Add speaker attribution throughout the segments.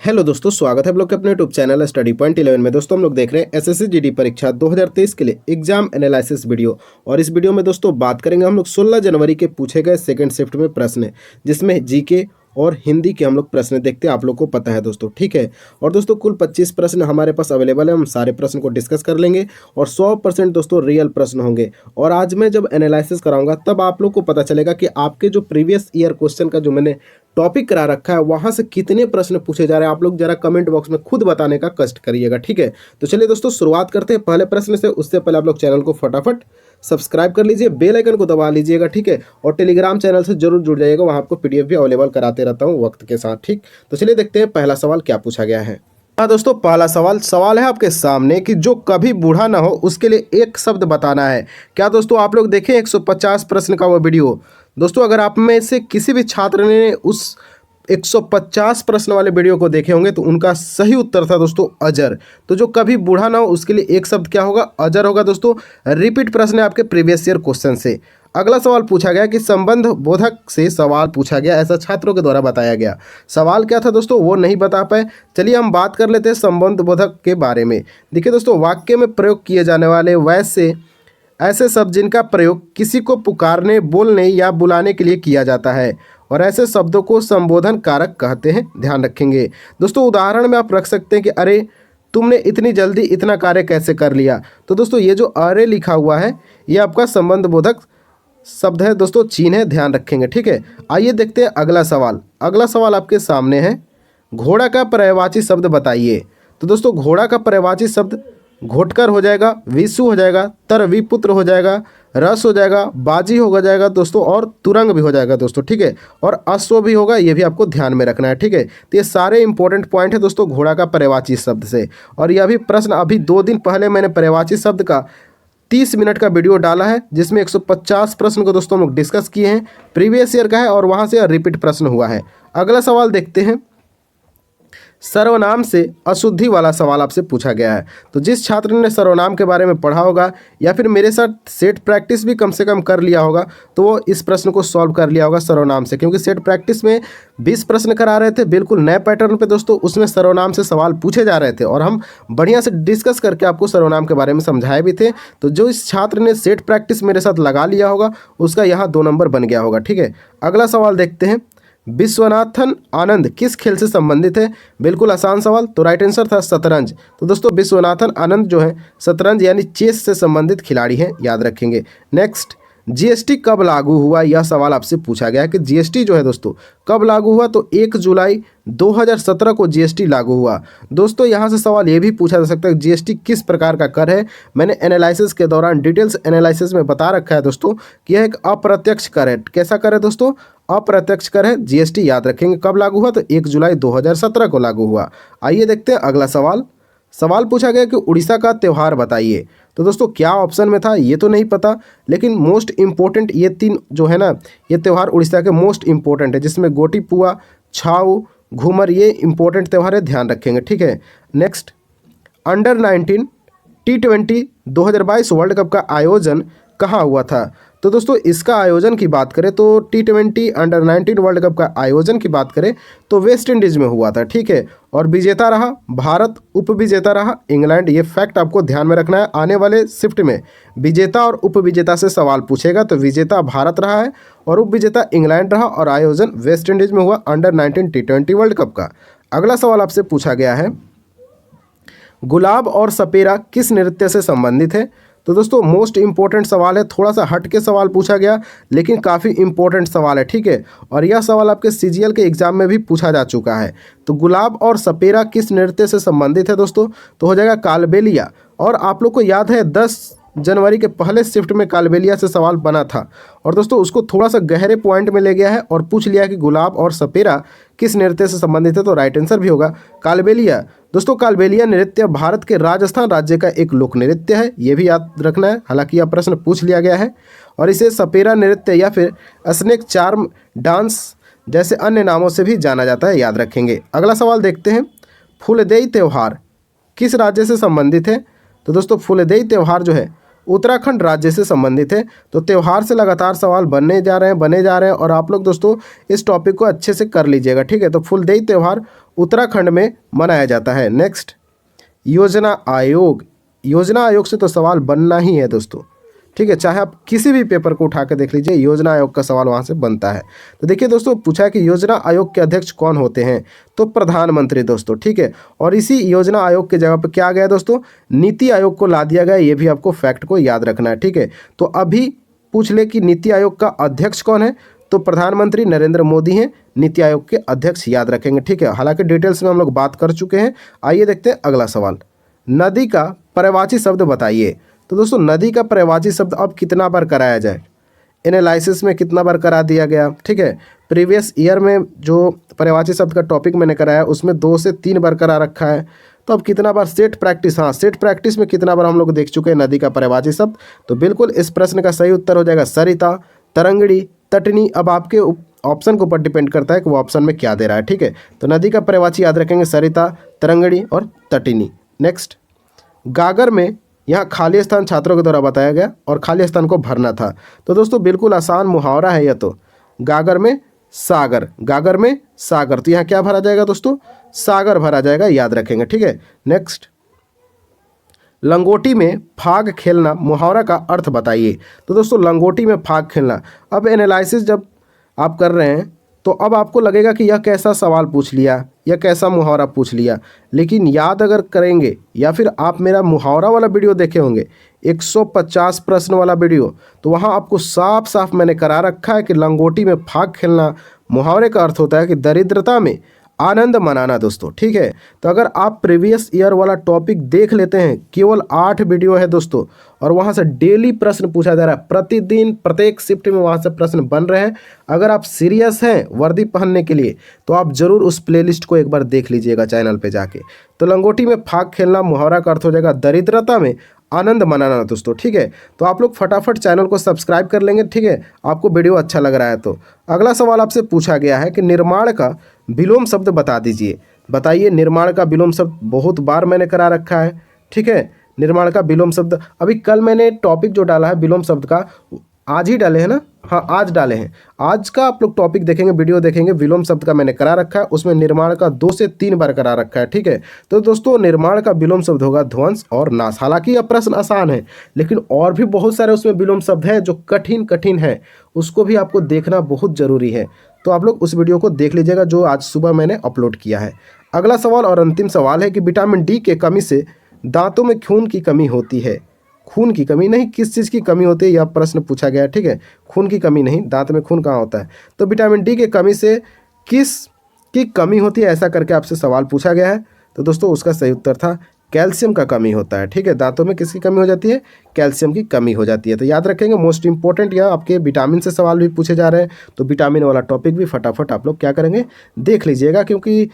Speaker 1: Hello दोस्तों, स्वागत है आप लोग के अपने यूट्यूब चैनल स्टडी पॉइंट 11 में। दोस्तों हम लोग देख रहे हैं एसएससी जीडी परीक्षा 2023 के लिए एग्जाम एनालिसिस वीडियो। और इस वीडियो में दोस्तों बात करेंगे हम लोग 16 जनवरी के पूछे गए सेकंड शिफ्ट में प्रश्न, जिसमें जीके और हिंदी के हम लोग प्रश्न देखते हैं। आप लोग को पता है दोस्तों, ठीक है। और दोस्तों कुल 25 प्रश्न हमारे पास अवेलेबल है। हम सारे प्रश्न को डिस्कस कर लेंगे और 100% दोस्तों रियल प्रश्न होंगे। और आज मैं जब एनालिसिस कराऊंगा तब आप लोग को पता चलेगा कि आपके जो प्रीवियस ईयर क्वेश्चन का जो मैंने टॉपिक करा रखा है वहां से कितने प्रश्न पूछे जा रहे हैं। आप लोग जरा कमेंट बॉक्स में खुद बताने का कष्ट करिएगा, ठीक है। तो चलिए दोस्तों शुरुआत करते हैं पहले प्रश्न से। उससे पहले आप लोग चैनल को फटाफट सब्सक्राइब कर लीजिए, बेल आइकन को दबा लीजिएगा, ठीक है। और टेलीग्राम चैनल से जरूर जुड़ जाइएगा, वहां आपको पीडीएफ भी अवेलेबल कराते रहता हूँ वक्त के साथ, ठीक। तो चलिए देखते हैं पहला सवाल क्या पूछा गया है। हाँ दोस्तों, पहला सवाल है आपके सामने कि जो कभी बूढ़ा ना हो उसके लिए एक शब्द बताना है। क्या दोस्तों आप लोग देखें 150 प्रश्न का वो वीडियो। दोस्तों अगर आप में से किसी भी छात्र ने उस 150 प्रश्न वाले वीडियो को देखे होंगे तो उनका सही उत्तर था दोस्तों अजर। तो जो कभी बूढ़ा ना हो उसके लिए एक शब्द क्या होगा? अजर होगा दोस्तों। रिपीट प्रश्न है आपके प्रीवियस ईयर क्वेश्चन से। अगला सवाल पूछा गया कि संबंध बोधक से सवाल पूछा गया, ऐसा छात्रों के द्वारा बताया गया। सवाल क्या था दोस्तों वो नहीं बता पाए। चलिए हम बात कर लेते हैं संबंध बोधक के बारे में। देखिए दोस्तों, वाक्य में प्रयोग किए जाने वाले वैसे ऐसे शब्द जिनका प्रयोग किसी को पुकारने, बोलने या बुलाने के लिए किया जाता है, और ऐसे शब्दों को संबोधन कारक कहते हैं। ध्यान रखेंगे दोस्तों। उदाहरण में आप रख सकते हैं कि अरे तुमने इतनी जल्दी इतना कार्य कैसे कर लिया। तो दोस्तों ये जो अरे लिखा हुआ है ये आपका संबंध बोधक शब्द है दोस्तों, चिन्ह है, ध्यान रखेंगे, ठीक है। आइए देखते हैं अगला सवाल। अगला सवाल आपके सामने है, घोड़ा का पर्यायवाची शब्द बताइए। तो दोस्तों घोड़ा का पर्यायवाची शब्द घोटकर हो जाएगा, विशु हो जाएगा, तरविपुत्र हो जाएगा, रस हो जाएगा, बाजी हो जाएगा दोस्तों, और तुरंग भी हो जाएगा दोस्तों, ठीक है। और अश्व भी होगा, ये भी आपको ध्यान में रखना है, ठीक है। तो ये सारे इंपॉर्टेंट पॉइंट है दोस्तों घोड़ा का पर्यायवाची शब्द से। और यह भी प्रश्न अभी 2 दिन पहले मैंने पर्यायवाची शब्द का 30 मिनट का वीडियो डाला है, जिसमें 150 प्रश्न को दोस्तों हम लोग डिस्कस किए हैं। प्रीवियस ईयर का है और वहाँ से रिपीट प्रश्न हुआ है। अगला सवाल देखते हैं। सर्वनाम से अशुद्धि वाला सवाल आपसे पूछा गया है। तो जिस छात्र ने सर्वनाम के बारे में पढ़ा होगा या फिर मेरे साथ सेट प्रैक्टिस भी कम से कम कर लिया होगा तो वो इस प्रश्न को सॉल्व कर लिया होगा सर्वनाम से, क्योंकि सेट प्रैक्टिस में 20 प्रश्न करा रहे थे बिल्कुल नए पैटर्न पे दोस्तों। उसमें सर्वनाम से सवाल पूछे जा रहे थे और हम बढ़िया से डिस्कस करके आपको सर्वनाम के बारे में समझाए भी थे। तो जो इस छात्र ने सेट प्रैक्टिस मेरे साथ लगा लिया होगा उसका यहाँ 2 नंबर बन गया होगा, ठीक है। अगला सवाल देखते हैं। विश्वनाथन आनंद किस खेल से संबंधित है? बिल्कुल आसान सवाल। तो राइट आंसर था शतरंज। तो दोस्तों विश्वनाथन आनंद जो है शतरंज यानी चेस से संबंधित खिलाड़ी हैं, याद रखेंगे। नेक्स्ट, जीएसटी कब लागू हुआ? यह सवाल आपसे पूछा गया कि जीएसटी जो है दोस्तों कब लागू हुआ। तो 1 जुलाई 2017 को जीएसटी लागू हुआ दोस्तों। यहाँ से सवाल ये भी पूछा जा सकता है जीएसटी किस प्रकार का कर है। मैंने एनालिसिस के दौरान डिटेल्स एनालिसिस में बता रखा है दोस्तों कि यह एक अप्रत्यक्ष कर है। कैसा कर है दोस्तों? अप्रत्यक्ष कर है। जीएसटी याद रखेंगे कब लागू हुआ, तो 1 जुलाई 2017 को लागू हुआ। आइए देखते हैं अगला सवाल पूछा गया कि उड़ीसा का त्यौहार बताइए। तो दोस्तों क्या ऑप्शन में था ये तो नहीं पता, लेकिन मोस्ट इंपॉर्टेंट ये 3 जो है ना, ये त्यौहार उड़ीसा के मोस्ट इंपॉर्टेंट है, जिसमें गोटी पुआ, छाऊ, घूमर, ये इंपॉर्टेंट त्यौहार है, ध्यान रखेंगे, ठीक है। Next, under 19 T20 2022 world cup का आयोजन कहाँ हुआ था? तो दोस्तों इसका आयोजन की बात करें तो T20 अंडर 19 वर्ल्ड कप का आयोजन की बात करें तो वेस्ट इंडीज़ में हुआ था, ठीक है। और विजेता रहा भारत, उपविजेता रहा इंग्लैंड। ये फैक्ट आपको ध्यान में रखना है। आने वाले शिफ्ट में विजेता और उपविजेता से सवाल पूछेगा, तो विजेता भारत रहा है और उपविजेता इंग्लैंड रहा, और आयोजन वेस्ट इंडीज़ में हुआ अंडर 19 T20 वर्ल्ड कप का। अगला सवाल आपसे पूछा गया है, गुलाब और सपेरा किस नृत्य से संबंधित है? तो दोस्तों मोस्ट इंपॉर्टेंट सवाल है, थोड़ा सा हट के सवाल पूछा गया लेकिन काफ़ी इंपॉर्टेंट सवाल है, ठीक है। और यह सवाल आपके सीजीएल के एग्जाम में भी पूछा जा चुका है। तो गुलाब और सपेरा किस नृत्य से संबंधित है दोस्तों? तो हो जाएगा कालबेलिया। और आप लोग को याद है 10 जनवरी के पहले शिफ्ट में कालबेलिया से सवाल बना था, और दोस्तों उसको थोड़ा सा गहरे पॉइंट में ले गया है और पूछ लिया कि गुलाब और सपेरा किस नृत्य से संबंधित है। तो राइट आंसर भी होगा कालबेलिया। दोस्तों कालबेलिया नृत्य भारत के राजस्थान राज्य का एक लोक नृत्य है, ये भी याद रखना है, हालांकि यह प्रश्न पूछ लिया गया है। और इसे सपेरा नृत्य या फिर स्नेक चार्म डांस जैसे अन्य नामों से भी जाना जाता है, याद रखेंगे। अगला सवाल देखते हैं, फूलदेई त्यौहार किस राज्य से संबंधित है? तो दोस्तों फूलदेई त्यौहार जो है उत्तराखंड राज्य से संबंधित है। तो त्यौहार से लगातार सवाल बने जा रहे हैं और आप लोग दोस्तों इस टॉपिक को अच्छे से कर लीजिएगा, ठीक है। तो फूलदेई त्यौहार उत्तराखंड में मनाया जाता है। नेक्स्ट, योजना आयोग। योजना आयोग से तो सवाल बनना ही है दोस्तों, ठीक है, चाहे आप किसी भी पेपर को उठा के देख लीजिए, योजना आयोग का सवाल वहाँ से बनता है। तो देखिए दोस्तों, पूछा है कि योजना आयोग के अध्यक्ष कौन होते हैं, तो प्रधानमंत्री दोस्तों, ठीक है। और इसी योजना आयोग के जगह पर क्या आ गया दोस्तों, नीति आयोग को ला दिया गया। ये भी आपको फैक्ट को याद रखना है, ठीक है। तो अभी पूछ ले कि नीति आयोग का अध्यक्ष कौन है, तो प्रधानमंत्री नरेंद्र मोदी हैं नीति आयोग के अध्यक्ष, याद रखेंगे, ठीक है। हालांकि डिटेल्स में हम लोग बात कर चुके हैं। आइए देखते हैं अगला सवाल, नदी का पर्यायवाची शब्द बताइए। तो दोस्तों, नदी का पर्यायवाची शब्द अब कितना बार कराया जाए, एनालिसिस में कितना बार करा दिया गया, ठीक है। प्रीवियस ईयर में जो पर्यायवाची शब्द का टॉपिक मैंने कराया उसमें 2 से 3 बार करा रखा है। तो अब कितना बार सेट प्रैक्टिस, हाँ सेट प्रैक्टिस में कितना बार हम लोग देख चुके हैं नदी का पर्यायवाची शब्द। तो बिल्कुल इस प्रश्न का सही उत्तर हो जाएगा सरिता, तरंगड़ी, तटनी। अब आपके ऑप्शन के ऊपर डिपेंड करता है कि वो ऑप्शन में क्या दे रहा है, ठीक है। तो नदी का पर्यायवाची याद रखेंगे सरिता, तरंगड़ी और तटिनी। नेक्स्ट, गागर में यहाँ खाली स्थान छात्रों के द्वारा बताया गया और खाली स्थान को भरना था। तो दोस्तों बिल्कुल आसान मुहावरा है यह। तो गागर में सागर, गागर में सागर, तो यहाँ क्या भरा जाएगा दोस्तों, सागर भरा जाएगा, याद रखेंगे, ठीक है। नेक्स्ट, लंगोटी में फाग खेलना मुहावरा का अर्थ बताइए। तो दोस्तों लंगोटी में फाग खेलना, अब एनालिसिस जब आप कर रहे हैं तो अब आपको लगेगा कि यह कैसा सवाल पूछ लिया, यह कैसा मुहावरा पूछ लिया, लेकिन याद अगर करेंगे या फिर आप मेरा मुहावरा वाला वीडियो देखे होंगे 150 प्रश्न वाला वीडियो, तो वहाँ आपको साफ साफ मैंने करा रखा है कि लंगोटी में फाग खेलना मुहावरे का अर्थ होता है कि दरिद्रता में आनंद मनाना दोस्तों, ठीक है। तो अगर आप प्रीवियस ईयर वाला टॉपिक देख लेते हैं, केवल 8 वीडियो है दोस्तों, और वहाँ से डेली प्रश्न पूछा जा रहा है, प्रतिदिन प्रत्येक शिफ्ट में वहाँ से प्रश्न बन रहे हैं। अगर आप सीरियस हैं वर्दी पहनने के लिए तो आप जरूर उस प्लेलिस्ट को एक बार देख लीजिएगा चैनल पे जाके। तो लंगोटी में फाग खेलना मुहावरा का अर्थ हो जाएगा दरिद्रता में आनंद मनाना दोस्तों, ठीक है। तो आप लोग फटाफट चैनल को सब्सक्राइब कर लेंगे, ठीक है, आपको वीडियो अच्छा लग रहा है तो। अगला सवाल आपसे पूछा गया है कि निर्माण का विलोम शब्द बता दीजिए। बताइए निर्माण का विलोम शब्द, बहुत बार मैंने करा रखा है, ठीक है। निर्माण का विलोम शब्द, अभी कल मैंने टॉपिक जो डाला है विलोम शब्द का, आज ही डाले हैं ना, हाँ आज डाले हैं। आज का आप लोग टॉपिक देखेंगे, वीडियो देखेंगे, विलोम शब्द का मैंने करा रखा है, उसमें निर्माण का 2 से 3 बार करा रखा है, ठीक है। तो दोस्तों निर्माण का विलोम शब्द होगा ध्वंस और नाश। हालांकि यह प्रश्न आसान है, लेकिन और भी बहुत सारे उसमें विलोम शब्द हैं जो कठिन है, उसको भी आपको देखना बहुत ज़रूरी है। तो आप लोग उस वीडियो को देख लीजिएगा जो आज सुबह मैंने अपलोड किया है। अगला सवाल और अंतिम सवाल है कि विटामिन डी के कमी से दांतों में खून की कमी होती है। खून की कमी नहीं, किस चीज़ की कमी होती है यह प्रश्न पूछा गया है, ठीक है। खून की कमी नहीं, दांत में खून कहाँ होता है। तो विटामिन डी के कमी से किस की कमी होती है, ऐसा करके आपसे सवाल पूछा गया है। तो दोस्तों उसका सही उत्तर था कैल्शियम का कमी होता है, ठीक है। दांतों में किसकी कमी हो जाती है, कैल्शियम की कमी हो जाती है। तो याद रखेंगे मोस्ट इंपॉर्टेंट, यह आपके विटामिन से सवाल भी पूछे जा रहे हैं, तो विटामिन वाला टॉपिक भी फटाफट आप लोग क्या करेंगे, देख लीजिएगा, क्योंकि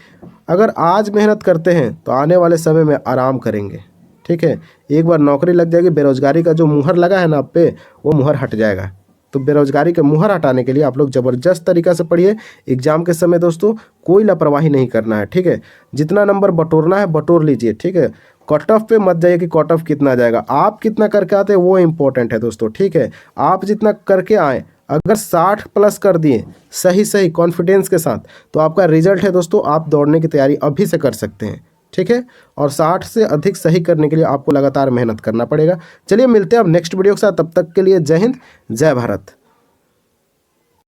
Speaker 1: अगर आज मेहनत करते हैं तो आने वाले समय में आराम करेंगे, ठीक है। एक बार नौकरी लग जाएगी, बेरोजगारी का जो मुहर लगा है ना आप पे, वो मुहर हट जाएगा। तो बेरोजगारी के मुहर हटाने के लिए आप लोग ज़बरदस्त तरीका से पढ़िए। एग्जाम के समय दोस्तों कोई लापरवाही नहीं करना है, ठीक है। जितना नंबर बटोरना है बटोर लीजिए, ठीक है। कट ऑफ पे मत जाइए कि कट ऑफ कितना जाएगा, आप कितना करके आते हैं वो इंपॉर्टेंट है दोस्तों, ठीक है। आप जितना करके आए, अगर 60 प्लस कर दिए सही कॉन्फिडेंस के साथ, तो आपका रिजल्ट है दोस्तों, आप दौड़ने की तैयारी अभी से कर सकते हैं, ठीक है। और 60 से अधिक सही करने के लिए आपको लगातार मेहनत करना पड़ेगा। चलिए मिलते हैं अब नेक्स्ट वीडियो के साथ, तब तक के लिए जय हिंद, जय भारत।